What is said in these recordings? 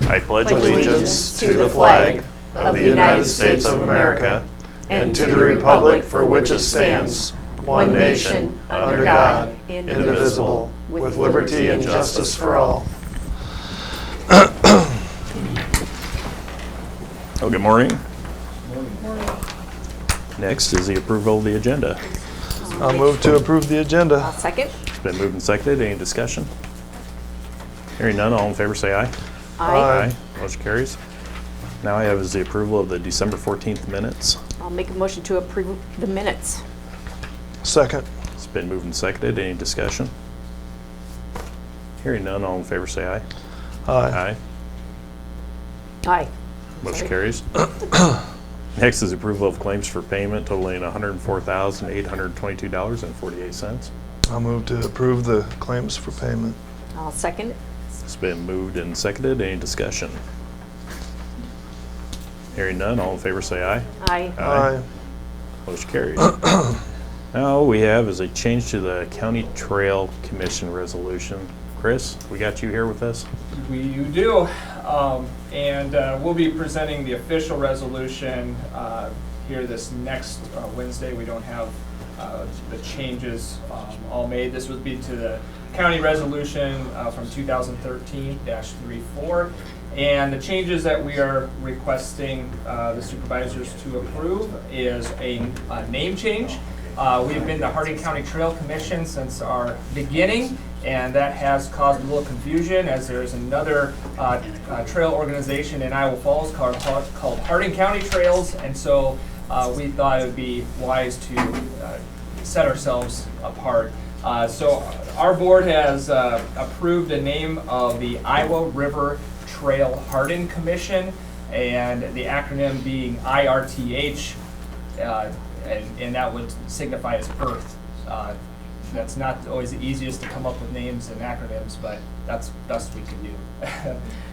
I pledge allegiance to the flag of the United States of America and to the republic for which it stands, one nation, under God, indivisible, with liberty and justice for all. Oh, good morning. Next is the approval of the agenda. I'll move to approve the agenda. I'll second. It's been moved and seconded. Any discussion? Hearing none, all in favor say aye. Aye. Motion carries. Now I have is the approval of the December 14th minutes. I'll make a motion to approve the minutes. Second. It's been moved and seconded. Any discussion? Hearing none, all in favor say aye. Aye. Aye. Motion Sorry. carries. Next is approval of claims for payment totaling $104,822.48. I'll move to approve the claims for payment. I'll second it. It's been moved and seconded. Any discussion? Hearing none, all in favor say aye. Aye. Aye. Motion carries. Now we have is a change to the County Trail Commission resolution. Chris, we got you here with us? You do, and we'll be presenting the official resolution here this next Wednesday. We don't have the changes all made. This would be to the county resolution from 2013-34, and the changes that we are requesting the supervisors to approve is a name change. We've been the Hardin County Trail Commission since our beginning, and that has caused a little confusion as there's another trail organization in Iowa Falls called Hardin County Trails, and so we thought it would be wise to set ourselves apart. So our board has approved the name of the Iowa River Trail Hardin Commission, and the acronym being IRTH, and that would signify as Earth. That's not always the easiest to come up with names and acronyms, but that's best we can do.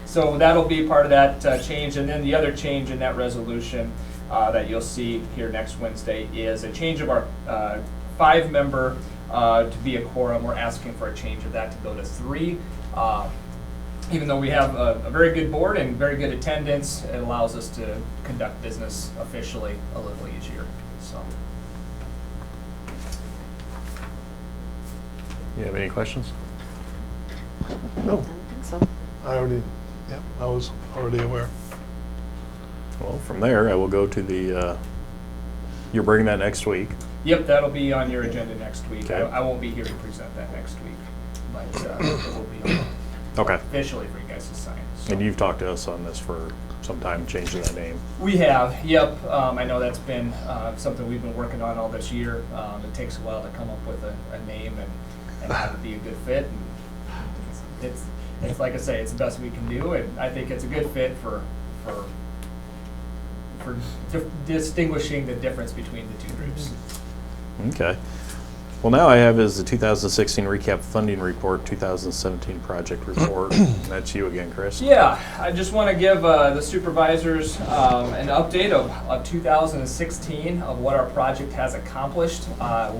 So that'll be part of that change, and then the other change in that resolution that you'll see here next Wednesday is a change of our 5-member to be a quorum. We're asking for a change of that to go to 3. Even though we have a very good board and very good attendance, it allows us to conduct business officially a little easier. So. You have any questions? No, I don't think so. I was already aware. Well, from there, I will go to the, you're bringing that next week. Yep, that'll be on your agenda next week. Okay. I won't be here to present that next week, but it will be Okay. officially for you guys to sign. So. And you've talked to us on this for some time, changing that name. We have, yep. I know that's been something we've been working on all this year. It takes a while to come up with a name and have it be a good fit. And it's like I say, it's the best we can do, and I think it's a good fit for distinguishing the difference between the two groups. Okay. Well, now I have is the 2016 recap funding report, 2017 project report. That's you again, Chris. Yeah, I just want to give the supervisors an update of 2016 of what our project has accomplished.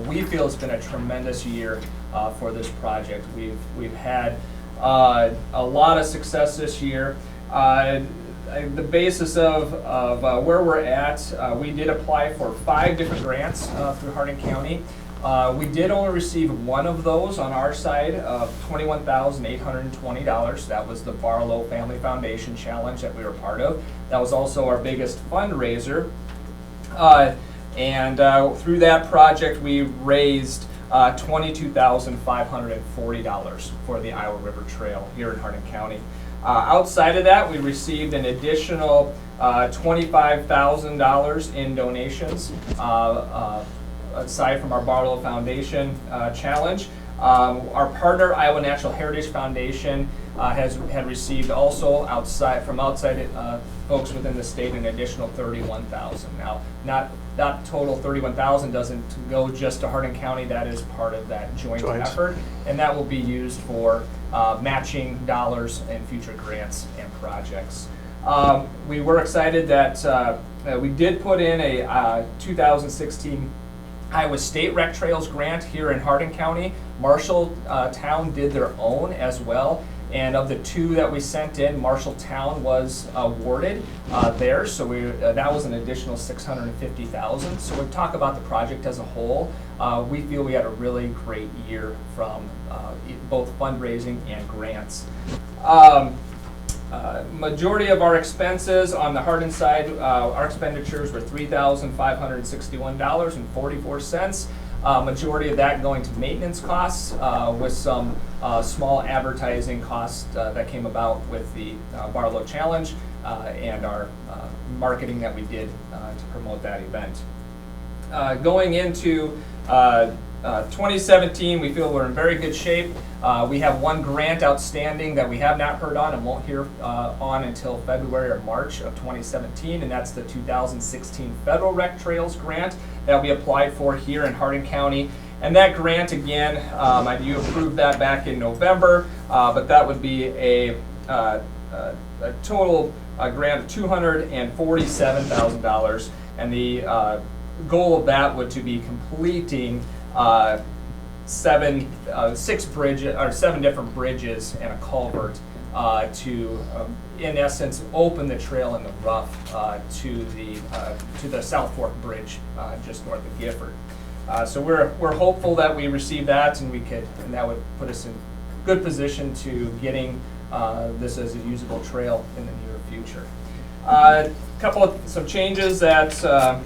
We feel it's been a tremendous year for this project. We've had a lot of success this year. The basis of where we're at, we did apply for 5 different grants through Hardin County. We did only receive one of those on our side of $21,820. That was the Barlow Family Foundation Challenge that we were part of. That was also our biggest fundraiser. And through that project, we raised $22,540 for the Iowa River Trail here in Hardin County. Outside of that, we received an additional $25,000 in donations. Aside from our Barlow Foundation challenge, our partner Iowa Natural Heritage Foundation had received also outside folks within the state an additional $31,000. Now, not total $31,000 doesn't go just to Hardin County. That is part of that joint effort, and that will be used for matching dollars in future grants and projects. We were excited that we did put in a 2016 Iowa State Rec Trails grant here in Hardin County. Marshalltown did their own as well, And of the 2 that we sent in, Marshalltown was awarded there, so that was an additional $650,000. So we talk about the project as a whole. We feel we had a really great year from both fundraising and grants. Majority of our expenses on the Hardin side, our expenditures were $3,561.44. Majority of that going to maintenance costs, with some small advertising costs that came about with the Barlow Challenge and our marketing that we did to promote that event. Going into 2017, we feel we're in very good shape. We have 1 grant outstanding that we have not heard on and won't hear on until February or March of 2017, and that's the 2016 Federal Rec Trails Grant that we applied for here in Hardin County. And that grant, again, you approved that back in November, but that would be a total grant of $247,000, and the goal of that would to be completing 7 different bridges and a culvert to, in essence, open the trail in the rough to the South Fork Bridge just north of Gifford. So we're hopeful that we receive that, and that would put us in good position to getting this as a usable trail in the near future. Some changes that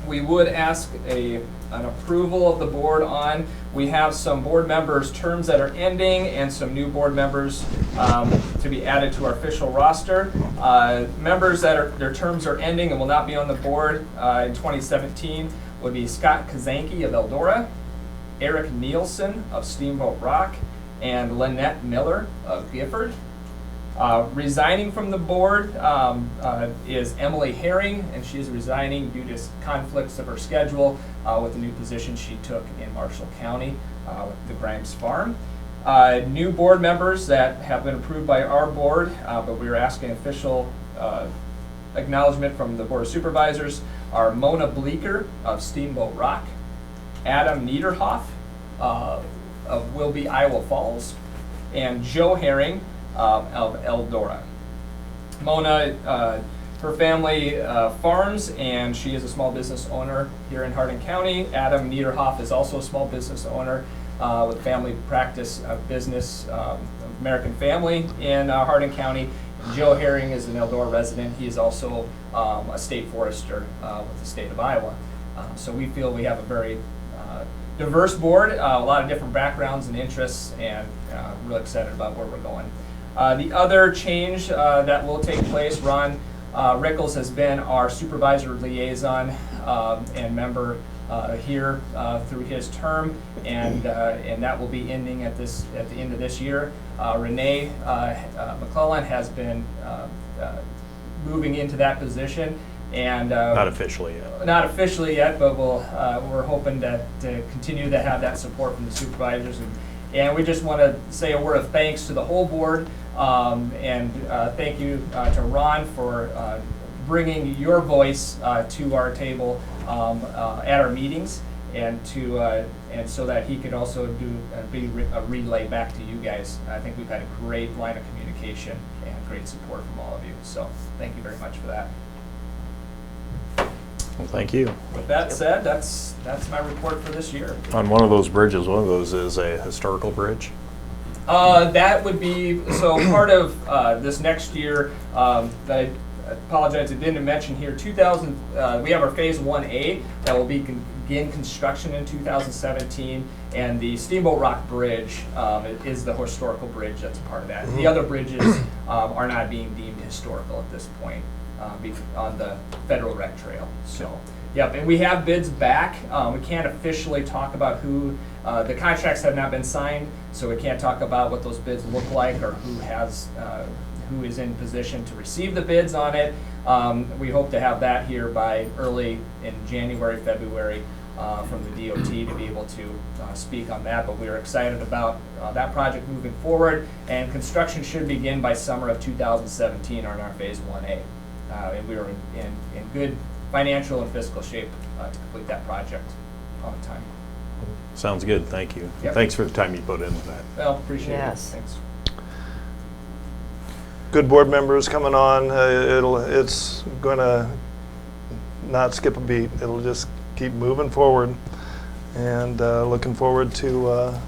we would ask an approval of the board on. We have some board members' terms that are ending and some new board members to be added to our official roster. Members that their terms are ending and will not be on the board in 2017 would be Scott Kazanke of Eldora, Eric Nielsen of Steamboat Rock, and Lynette Miller of Gifford. Resigning from the board is Emily Herring, and she is resigning due to conflicts of her schedule with the new position she took in Marshall County with the Grimes Farm. New board members that have been approved by our board, but we are asking official acknowledgement from the Board of Supervisors, are Mona Bleeker of Steamboat Rock, Adam Niederhoff of Wilby, Iowa Falls, and Joe Herring of Eldora. Mona, her family farms, and she is a small business owner here in Hardin County. Adam Niederhoff is also a small business owner with family practice business, American Family in Hardin County. And Joe Herring is an Eldora resident. He is also a state forester with the state of Iowa. So we feel we have a very diverse board, a lot of different backgrounds and interests, and really excited about where we're going. The other change that will take place, Ron Rickles has been our supervisor liaison and member here through his term, and that will be ending at the end of this year. Renee McClellan has been moving into that position, and Not officially yet. not officially yet, but we're hoping to continue to have that support from the supervisors, and we just want to say a word of thanks to the whole board, and thank you to Ron for bringing your voice to our table at our meetings, and so that he could also be a relay back to you guys. I think we've had a great line of communication and great support from all of you. So thank you very much for that. Well, thank you. With that said, that's my report for this year. On one of those bridges, one of those is a historical bridge. That would be, so part of this next year, I apologize, I didn't mention here, we have our Phase 1A that will begin construction in 2017, and the Steamboat Rock Bridge is the historical bridge that's a part of that. The other bridges are not being deemed historical at this point on the Federal Rec Trail. So, yep, and we have bids back. We can't officially talk about who, the contracts have not been signed, so we can't talk about what those bids look like or who is in position to receive the bids on it. We hope to have that here by early in January, February from the DOT to be able to speak on that, but we are excited about that project moving forward, and construction should begin by summer of 2017 on our Phase 1A. And we are in good financial and fiscal shape to complete that project on time. Sounds good, thank you. Yep. Thanks for the time you put into that. Well, appreciate Yes. it. Thanks. good board members coming on. It's going to not skip a beat. It'll just keep moving forward, and looking forward to a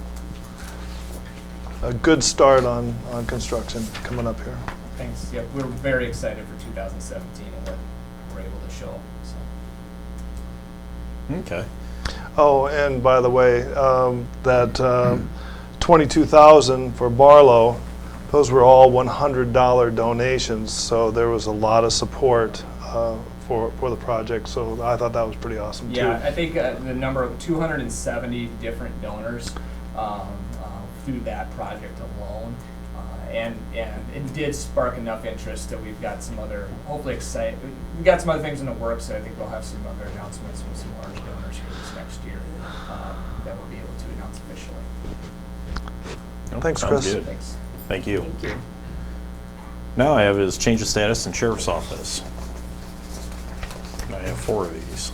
good start on construction coming up here. Thanks. Yeah, we're very excited for 2017 and what we're able to show. So. Okay. Oh, and by the way, that $22,000 for Barlow, those were all $100 donations, so there was a lot of support for the project, so I thought that was pretty awesome too. Yeah, I think the number of 270 different donors through that project alone, and it did spark enough interest that we've got some other, hopefully we've got some other things in the works, so I think we'll have some other announcements with some large donors here this next year that we'll be able to announce officially. Thanks, Sounds Chris. good. Thanks. Thank you. Thank you. Now I have is change of status in Sheriff's Office. I have 4 of these.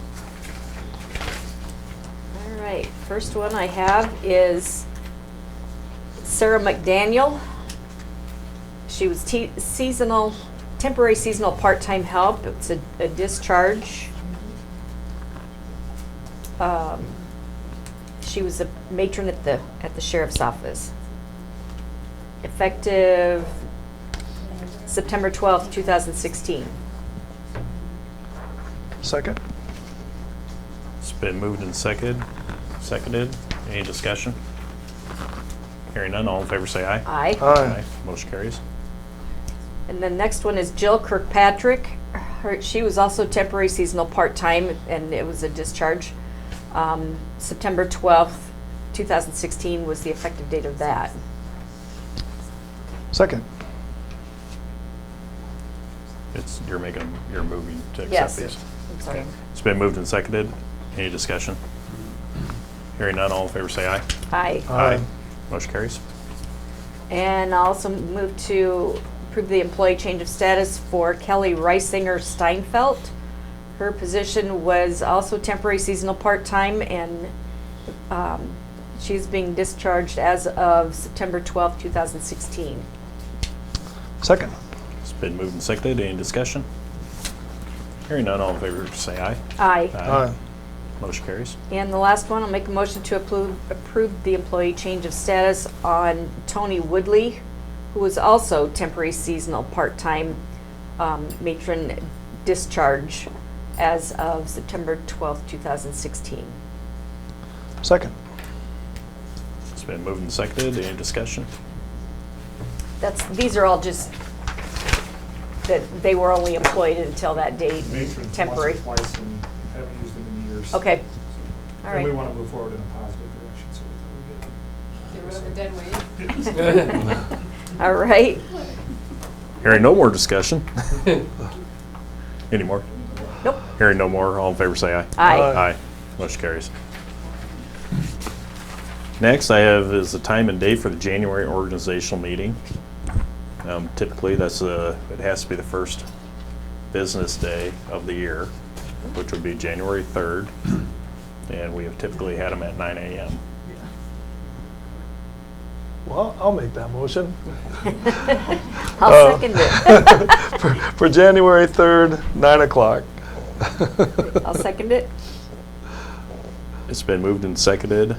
All right, first one I have is Sarah McDaniel. She was temporary seasonal part-time help. It's a discharge. She was a matron at the sheriff's office. Effective September 12th, 2016. Second? It's been moved and seconded. Any discussion? Hearing none, all in favor say aye. Aye. Aye. Motion carries. And the next one is Jill Kirkpatrick. She was also temporary seasonal part-time, and it was a discharge. September 12th, 2016 was the effective date of that. Second? You're moving to accept Yes. these. I'm sorry. It's been moved and seconded. Any discussion? Hearing none, all in favor say aye. Aye. Aye. Motion carries. And I'll also move to approve the employee change of status for Kelly Reisinger Steinfeld. Her position was also temporary seasonal part-time, and she's being discharged as of September 12th, 2016. Second? It's been moved and seconded. Any discussion? Hearing none, all in favor say aye. Aye. Aye. Motion carries. And the last one, I'll make a motion to approve the employee change of status on Tony Woodley, who was also temporary seasonal part-time matron discharge as of September 12th, 2016. Second? It's been moved and seconded. Any discussion? These are all just that they were only employed until that date, Matrons temporary. once or twice and haven't used them in years. Okay, all And we right. want to move forward in a positive direction, so we Get rid of the dead weight. thought we'd get it. All right. Hearing no more discussion. Any more? Nope. Hearing no more, all in favor say aye. Aye. Aye. Motion carries. Next I have is the time and date for the January organizational meeting. Typically it has to be the first business day of the year, which would be January 3rd. And we have typically had them at 9 a.m. Well, I'll make that motion. I'll second it. For January 3rd, 9 o'clock. I'll second it. It's been moved and seconded.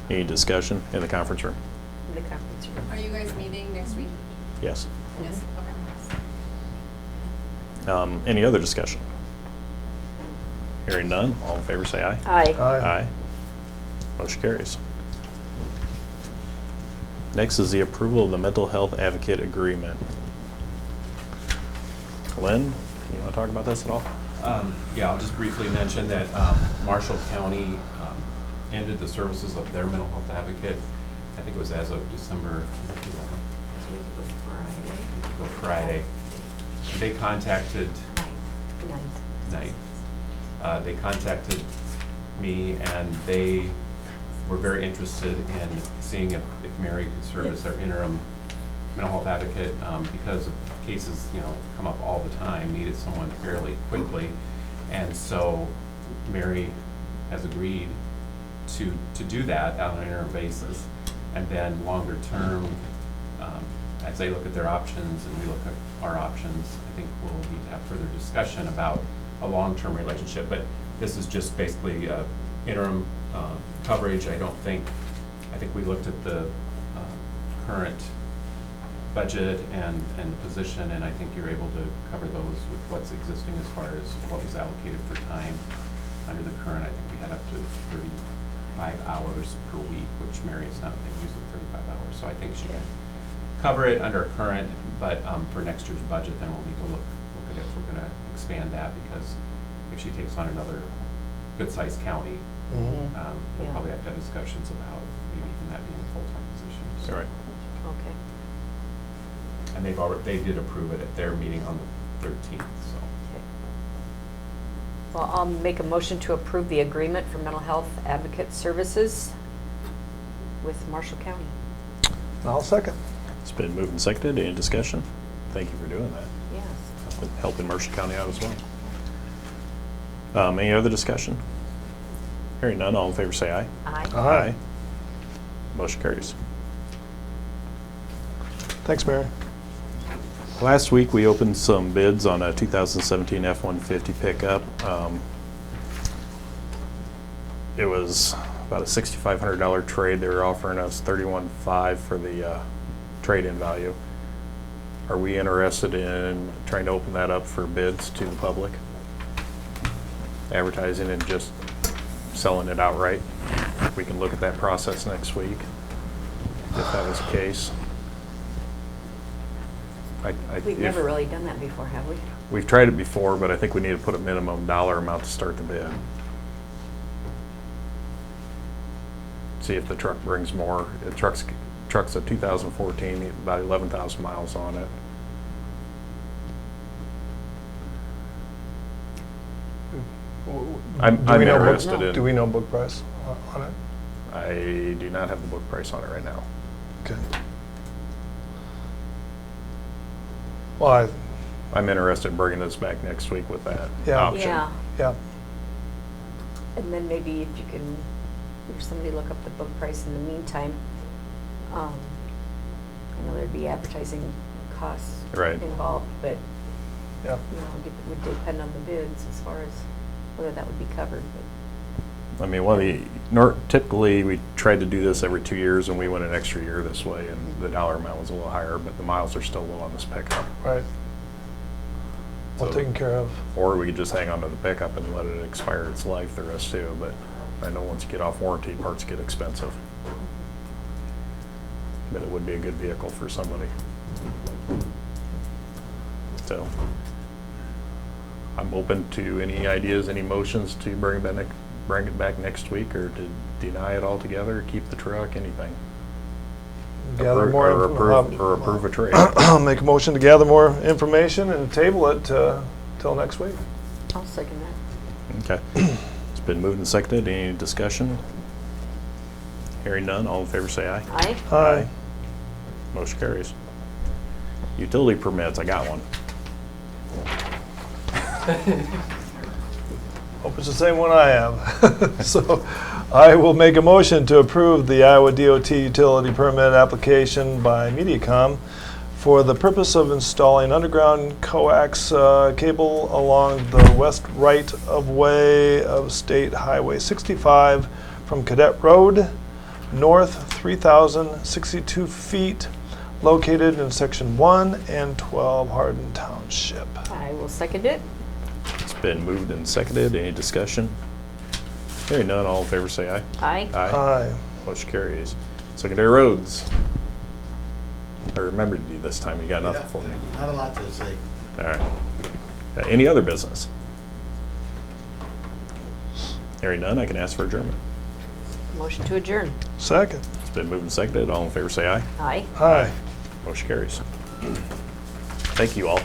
Any discussion in the conference room? In the conference room. Are you guys meeting next week? Yes. Yes. Okay. Any other discussion? Hearing none, all in favor say aye. Aye. Aye. Motion carries. Next is the approval of the mental health advocate agreement. Lynn, you want to talk about this at all? Yeah, I'll just briefly mention that Marshall County ended the services of their mental health advocate. I think it was as of December Friday. They contacted they contacted me, and they were very interested in seeing if Mary could serve as their interim mental health advocate, because of cases, come up all the time, needed someone fairly quickly. And so Mary has agreed to do that on an interim basis. And then longer term, as they look at their options and we look at our options, I think we'll need to have further discussion about a long-term relationship. But this is just basically interim coverage. I think we looked at the current budget and the position, and I think you're able to cover those with what's existing as far as what was allocated for time. Under the current, I think we had up to 35 hours per week, which Mary is not using 35 hours. So I think she can cover it under current, but for next year's budget, then we'll need to look at if we're gonna expand that, because if she takes on another good-sized county, we'll Yeah. probably have to have discussions about maybe even that being a full-time position. So- All right. Okay. And they did approve it at their meeting on the 13th, so. Okay. Well, I'll make a motion to approve the agreement for mental health advocate services with Marshall County. I'll second. It's been moved and seconded. Any discussion? Thank you for doing that. Yes. Helping Mercer County out as well. Any other discussion? Hearing none, all in favor say aye. Aye. Aye. Motion carries. Thanks, Mary. Last week, we opened some bids on a 2017 F-150 pickup. It was about a $6,500 trade. They were offering us $31,500 for the trade-in value. Are we interested in trying to open that up for bids to the public? Advertising and just selling it outright? We can look at that process next week, if that was the case. We've never really done that before, have we? We've tried it before, but I think we need to put a minimum dollar amount to start the bid. See if the truck brings more. The truck's a 2014, about 11,000 miles on it. I'm Do we know book- interested in. Do we know book price on it? I do not have the book price on it right now. Okay. Well, I'm interested in bringing this back next week with that Yeah. option. Yeah. yeah, And then maybe if you can, or somebody look up the book price in the meantime. I know there'd be advertising costs Right. involved, but, yeah. it would depend on the bids as far as whether that would be covered, but. I mean, typically we tried to do this every 2 years, and we went an extra year this way, and the dollar amount was a little higher, but the miles are still low on this pickup. Right. Well So- taken care of. Or we could just hang on to the pickup and let it expire its life the rest too, but I know once you get off warranty, parts get expensive. But it would be a good vehicle for somebody. So, I'm open to any ideas, any motions to bring it back next week, or to deny it altogether, keep the truck, anything. Gather Approve- more. or approve a trade. I'll make a motion to gather more information and table it till next week. I'll second that. Okay. It's been moved and seconded. Any discussion? Hearing none, all in favor say aye. Aye? Aye. Motion carries. Utility permits, I got one. Hope it's the same one I have. So I will make a motion to approve the Iowa DOT utility permit application by Mediacom for the purpose of installing underground coax cable along the west right of way of State Highway 65 from Cadet Road, north 3,062 feet, located in Section 1 and 12 Hardin Township. I will second it. It's been moved and seconded. Any discussion? Hearing none, all in favor say aye. Aye? Aye. Motion carries. Secondary roads. I remembered you this time. You got nothing for me. Not a lot to say. All right. Any other business? Hearing none, I can ask for adjournment. Motion to adjourn. Second. It's been moved and seconded. All in favor say aye. Aye? Aye. Motion carries. Thank you all.